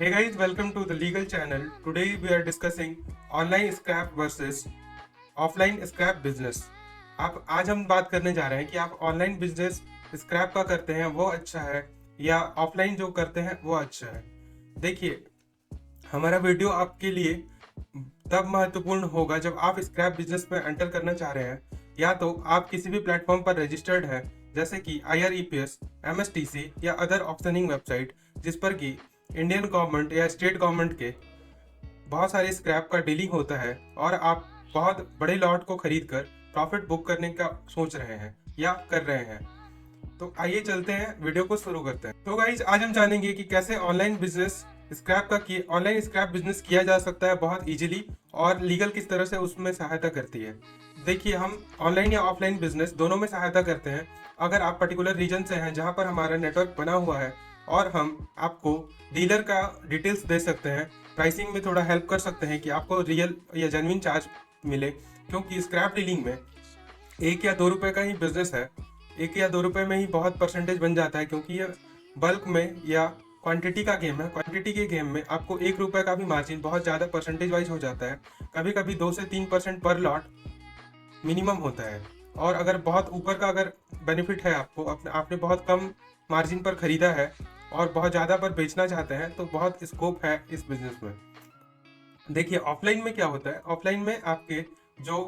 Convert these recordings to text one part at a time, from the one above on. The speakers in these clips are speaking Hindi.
Hey guys, welcome to the legal channel. Today we are discussing online scrap versus offline scrap business. आप आज हम बात करने जा रहे हैं कि आप ऑनलाइन बिजनेस स्क्रैप का करते हैं वो अच्छा है या ऑफलाइन जो करते हैं वो अच्छा है। देखिए, हमारा वीडियो आपके लिए तब महत्वपूर्ण होगा जब आप स्क्रैप बिजनेस में एंटर करना चाह रहे हैं या तो आप किसी भी प्लेटफॉर्म पर रजिस्टर्ड है जैसे कि IREPS, MSTC या अदर ऑक्शनिंग वेबसाइट जिस पर कि इंडियन गवर्नमेंट या स्टेट गवर्नमेंट के बहुत सारे स्क्रैप का डीलिंग होता है और आप बहुत बड़े लॉट को खरीद कर प्रॉफिट बुक करने का सोच रहे हैं या कर रहे हैं। तो आइए चलते हैं, वीडियो को शुरू करते हैं। तो गाइज, आज हम जानेंगे कि कैसे ऑनलाइन स्क्रैप बिजनेस किया जा सकता है बहुत इजीली और लीगल किस तरह से उसमें सहायता करती है। देखिए, हम ऑनलाइन या ऑफलाइन बिजनेस दोनों में सहायता करते हैं। अगर आप पर्टिकुलर रीजन से हैं जहां पर हमारा नेटवर्क बना हुआ है और हम आपको डीलर का डिटेल्स दे सकते हैं, प्राइसिंग में थोड़ा हेल्प कर सकते हैं कि आपको रियल या जेन्युइन चार्ज मिले, क्योंकि स्क्रैप डीलिंग में 1 या 2 रुपए का ही बिजनेस है। 1 या 2 रुपए में ही बहुत परसेंटेज बन जाता है, क्योंकि ये बल्क में या क्वांटिटी का गेम है। क्वांटिटी के गेम में आपको 1 रुपए का भी मार्जिन बहुत ज़्यादा परसेंटेज वाइज हो जाता है। कभी कभी 2 से 3% पर लॉट मिनिमम होता है। और अगर बहुत ऊपर का अगर बेनिफिट है आपको, आपने बहुत कम मार्जिन पर खरीदा है और बहुत ज़्यादा पर बेचना चाहते हैं, तो बहुत स्कोप है इस बिजनेस में। देखिए, ऑफलाइन में क्या होता है, ऑफलाइन में आपके जो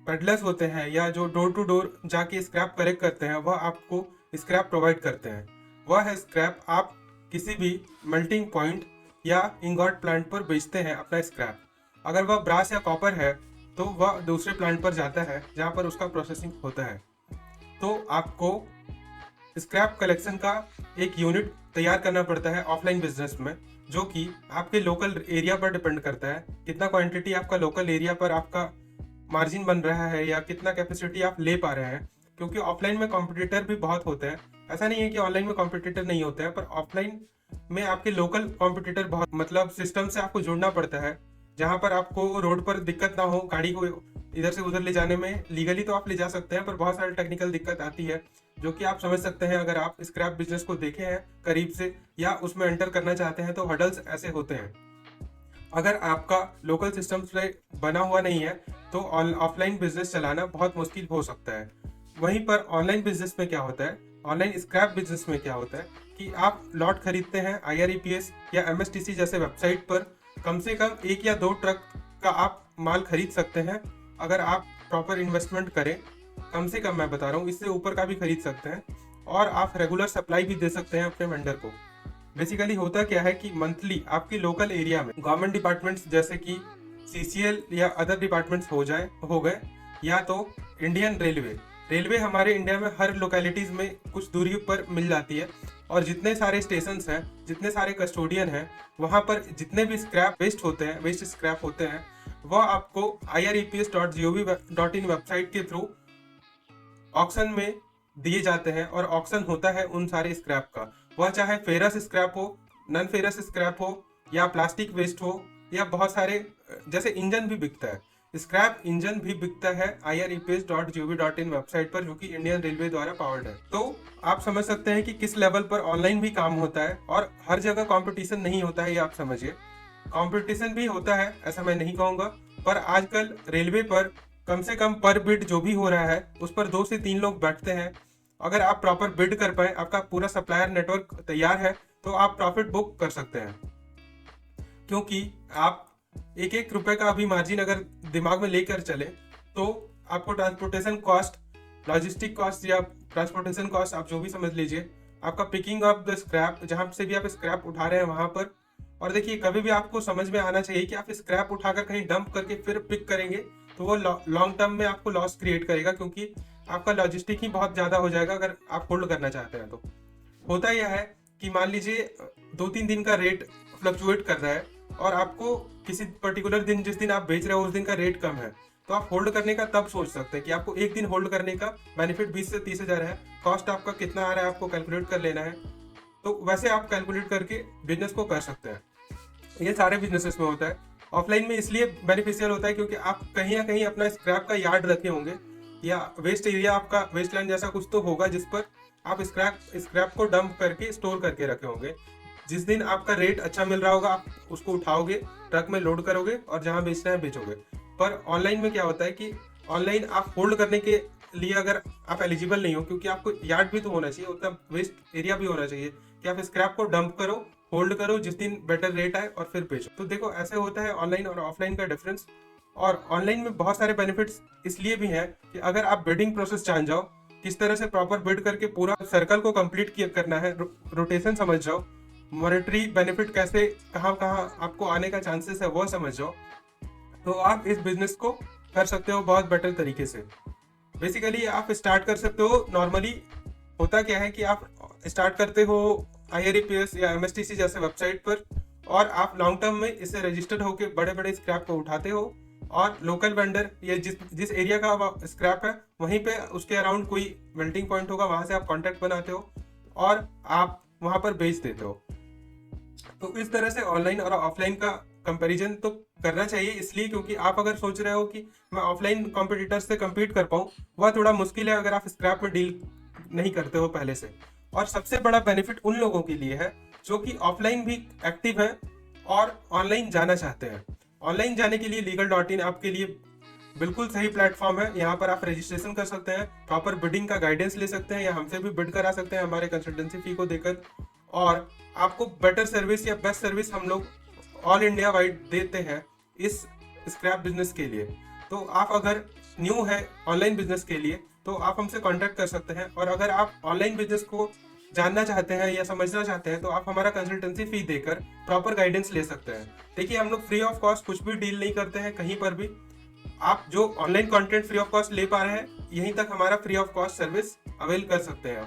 पेडलर्स होते हैं या जो डोर टू डोर जाके स्क्रैप कलेक्ट करते हैं, वह आपको स्क्रैप प्रोवाइड करते हैं। वह है स्क्रैप आप किसी भी मेल्टिंग पॉइंट या इंगॉट प्लांट पर बेचते हैं अपना स्क्रैप। अगर वह ब्रास या कॉपर है तो वह दूसरे प्लांट पर जाता है जहाँ पर उसका प्रोसेसिंग होता है। तो आपको स्क्रैप कलेक्शन का एक यूनिट तैयार करना पड़ता है ऑफलाइन बिजनेस में, जो कि आपके लोकल एरिया पर डिपेंड करता है। कितना क्वांटिटी आपका लोकल एरिया पर आपका मार्जिन बन रहा है या कितना कैपेसिटी आप ले पा रहे हैं, क्योंकि ऑफलाइन में कॉम्पिटिटर भी बहुत होते हैं। ऐसा नहीं है कि ऑनलाइन में कॉम्पिटिटर नहीं होते हैं, पर ऑफलाइन में आपके लोकल कॉम्पिटिटर बहुत, मतलब सिस्टम से आपको जुड़ना पड़ता है जहाँ पर आपको रोड पर दिक्कत ना हो गाड़ी को इधर से उधर ले जाने में। लीगली तो आप ले जा सकते हैं, पर बहुत सारी टेक्निकल दिक्कत आती है जो कि आप समझ सकते हैं अगर आप स्क्रैप बिजनेस को देखे हैं करीब से या उसमें एंटर करना चाहते हैं, तो हडल्स ऐसे होते हैं। अगर आपका लोकल सिस्टम से बना हुआ नहीं है तो ऑफलाइन बिजनेस चलाना बहुत मुश्किल हो सकता है। वहीं पर ऑनलाइन बिजनेस में क्या होता है, ऑनलाइन स्क्रैप बिजनेस में क्या होता है कि आप लॉट खरीदते हैं IREPS या MSTC जैसे वेबसाइट पर। कम से कम 1 या 2 ट्रक का आप माल खरीद सकते हैं अगर आप प्रॉपर इन्वेस्टमेंट करें। कम से कम मैं बता रहा हूँ, इससे ऊपर का भी खरीद सकते हैं और आप रेगुलर सप्लाई भी दे सकते हैं अपने वेंडर को। बेसिकली होता क्या है कि मंथली आपके लोकल एरिया में गवर्नमेंट डिपार्टमेंट्स जैसे कि CCL या अदर डिपार्टमेंट्स हो गए, या तो इंडियन रेलवे हमारे इंडिया में हर लोकेलिटीज में कुछ दूरी पर मिल जाती है। और जितने सारे स्टेशन हैं, जितने सारे कस्टोडियन हैं, वहाँ पर जितने भी वेस्ट स्क्रैप होते हैं, वह आपको IREPS.gov.in वेबसाइट के थ्रू ऑक्शन में दिए जाते हैं और ऑक्शन होता है उन सारे स्क्रैप का। वह चाहे फेरस स्क्रैप हो, नॉन फेरस स्क्रैप हो या प्लास्टिक वेस्ट हो या बहुत सारे, जैसे इंजन भी बिकता है, स्क्रैप इंजन भी बिकता है IREPS.gov.in वेबसाइट पर, जो कि इंडियन रेलवे द्वारा पावर्ड है। तो आप समझ सकते हैं कि किस लेवल पर ऑनलाइन भी काम होता है और हर जगह कंपटीशन नहीं होता है, ये आप समझिए। कंपटीशन भी होता है, ऐसा मैं नहीं कहूँगा, पर आजकल रेलवे पर कम से कम पर बिड जो भी हो रहा है उस पर 2 से 3 लोग बैठते हैं। अगर आप प्रॉपर बिड कर पाए, आपका पूरा सप्लायर नेटवर्क तैयार है, तो आप प्रॉफिट बुक कर सकते हैं। क्योंकि आप 1 रुपए का अभी मार्जिन अगर दिमाग में लेकर चले तो आपको ट्रांसपोर्टेशन कॉस्ट, लॉजिस्टिक कॉस्ट या ट्रांसपोर्टेशन कॉस्ट, आप जो भी समझ लीजिए, आपका पिकिंग ऑफ द स्क्रैप, जहां से भी आप स्क्रैप उठा रहे हैं वहां पर। और देखिए, कभी भी आपको समझ में आना चाहिए कि आप स्क्रैप उठाकर कहीं डंप करके फिर पिक करेंगे तो वो लॉन्ग टर्म में आपको लॉस क्रिएट करेगा, क्योंकि आपका लॉजिस्टिक ही बहुत ज़्यादा हो जाएगा अगर आप होल्ड करना चाहते हैं। तो होता यह है कि मान लीजिए 2-3 दिन का रेट फ्लक्चुएट कर रहा है और आपको किसी पर्टिकुलर दिन, जिस दिन आप बेच रहे हो उस दिन का रेट कम है, तो आप होल्ड करने का तब सोच सकते हैं कि आपको एक दिन होल्ड करने का बेनिफिट 20 से 30 हज़ार है। कॉस्ट आपका कितना आ रहा है आपको कैलकुलेट कर लेना है, तो वैसे आप कैलकुलेट करके बिजनेस को कर सकते हैं। ये सारे बिजनेसेस में होता है। ऑफलाइन में इसलिए बेनिफिशियल होता है क्योंकि आप कहीं ना कहीं अपना स्क्रैप का यार्ड रखे होंगे या वेस्ट एरिया, आपका वेस्टलैंड जैसा कुछ तो होगा जिस पर आप स्क्रैप को डंप करके स्टोर करके रखे होंगे। जिस दिन आपका रेट अच्छा मिल रहा होगा आप उसको उठाओगे, ट्रक में लोड करोगे और जहां बेचना है बेचोगे। पर ऑनलाइन में क्या होता है कि ऑनलाइन आप होल्ड करने के लिए अगर आप एलिजिबल नहीं हो, क्योंकि आपको यार्ड भी तो होना चाहिए, उतना वेस्ट एरिया भी होना चाहिए कि आप स्क्रैप को डंप करो, होल्ड करो, जिस दिन बेटर रेट आए और फिर बेचो। तो देखो ऐसे होता है ऑनलाइन और ऑफलाइन का डिफरेंस। और ऑनलाइन में बहुत सारे बेनिफिट्स इसलिए भी हैं कि अगर आप बिडिंग प्रोसेस जान जाओ, किस तरह से प्रॉपर बिड करके पूरा सर्कल को कंप्लीट करना है, रोटेशन समझ जाओ, मॉनेटरी बेनिफिट कैसे कहाँ कहाँ आपको आने का चांसेस है वो समझ जाओ, तो आप इस बिजनेस को कर सकते हो बहुत बेटर तरीके से। बेसिकली आप स्टार्ट कर सकते हो नॉर्मली। होता क्या है कि आप स्टार्ट करते हो IRAPS या MSTC जैसे वेबसाइट पर, और आप लॉन्ग टर्म में इससे रजिस्टर्ड होकर बड़े बड़े स्क्रैप को उठाते हो, और लोकल वेंडर या जिस जिस एरिया का स्क्रैप है वहीं पे उसके अराउंड कोई मेल्टिंग पॉइंट होगा, वहां से आप कॉन्टैक्ट बनाते हो और आप वहां पर बेच देते हो। तो इस तरह से ऑनलाइन और ऑफलाइन का कंपैरिजन तो करना चाहिए, इसलिए क्योंकि आप अगर सोच रहे हो कि मैं ऑफलाइन कॉम्पिटिटर से compete कर पाऊँ, वह थोड़ा मुश्किल है अगर आप स्क्रैप में डील नहीं करते हो पहले से। और सबसे बड़ा बेनिफिट उन लोगों के लिए है जो कि ऑफलाइन भी एक्टिव है और ऑनलाइन जाना चाहते हैं। ऑनलाइन जाने के लिए legal.in आपके लिए बिल्कुल सही प्लेटफॉर्म है। यहाँ पर आप रजिस्ट्रेशन कर सकते हैं, प्रॉपर बिडिंग का गाइडेंस ले सकते हैं, या हमसे भी बिड करा सकते हैं हमारे कंसल्टेंसी फी को देकर, और आपको बेटर सर्विस या बेस्ट सर्विस हम लोग ऑल इंडिया वाइड देते हैं इस स्क्रैप बिजनेस के लिए। तो आप अगर न्यू है ऑनलाइन बिजनेस के लिए तो आप हमसे कांटेक्ट कर सकते हैं, और अगर आप ऑनलाइन बिजनेस को जानना चाहते हैं या समझना चाहते हैं तो आप हमारा कंसल्टेंसी फी देकर प्रॉपर गाइडेंस ले सकते हैं। देखिए हम लोग फ्री ऑफ कॉस्ट कुछ भी डील नहीं करते हैं कहीं पर भी। आप जो online content free of cost ले पा रहे हैं, यहीं तक हमारा free of cost service avail कर सकते हैं।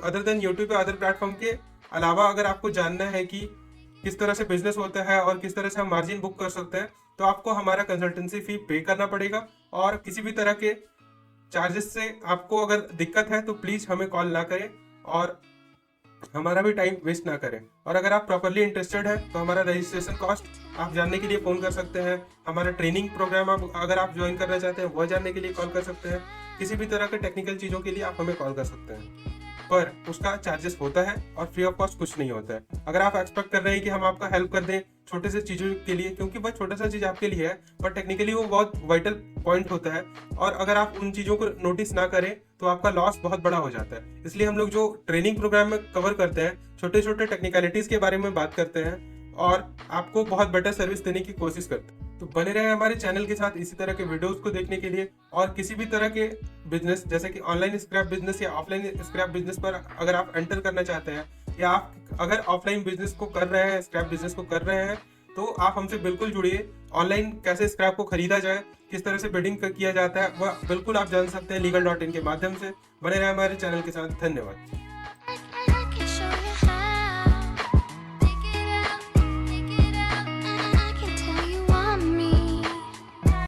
अदर देन यूट्यूब या अदर प्लेटफॉर्म के अलावा अगर आपको जानना है कि किस तरह से बिजनेस होता है और किस तरह से हम मार्जिन बुक कर सकते हैं, तो आपको हमारा कंसल्टेंसी फी पे करना पड़ेगा। और किसी भी तरह के चार्जेस से आपको अगर दिक्कत है तो प्लीज़ हमें कॉल ना करें और हमारा भी टाइम वेस्ट ना करें। और अगर आप प्रॉपरली इंटरेस्टेड है तो हमारा रजिस्ट्रेशन कॉस्ट आप जानने के लिए फ़ोन कर सकते हैं। हमारा ट्रेनिंग प्रोग्राम अगर आप ज्वाइन करना चाहते हैं वह जानने के लिए कॉल कर सकते हैं। किसी भी तरह के टेक्निकल चीज़ों के लिए आप हमें कॉल कर सकते हैं, पर उसका चार्जेस होता है और फ्री ऑफ कॉस्ट कुछ नहीं होता है। अगर आप एक्सपेक्ट कर रहे हैं कि हम आपका हेल्प कर दें छोटे से चीज़ों के लिए, क्योंकि वह छोटा सा चीज़ आपके लिए है पर टेक्निकली वो बहुत वाइटल पॉइंट होता है, और अगर आप उन चीज़ों को नोटिस ना करें तो आपका लॉस बहुत बड़ा हो जाता है। इसलिए हम लोग जो ट्रेनिंग प्रोग्राम में कवर करते हैं, छोटे छोटे टेक्निकलिटीज़ के बारे में बात करते हैं और आपको बहुत बेटर सर्विस देने की कोशिश करते हैं। तो बने रहे हमारे चैनल के साथ इसी तरह के वीडियोस को देखने के लिए। और किसी भी तरह के बिजनेस जैसे कि ऑनलाइन स्क्रैप बिजनेस या ऑफलाइन स्क्रैप बिजनेस पर अगर आप एंटर करना चाहते हैं, या आप अगर ऑफलाइन बिजनेस को कर रहे हैं, स्क्रैप बिजनेस को कर रहे हैं, तो आप हमसे बिल्कुल जुड़िए। ऑनलाइन कैसे स्क्रैप को खरीदा जाए, किस तरह से बिडिंग किया जाता है, वह बिल्कुल आप जान सकते हैं legal.in के माध्यम से। बने रहे हमारे चैनल के साथ। धन्यवाद।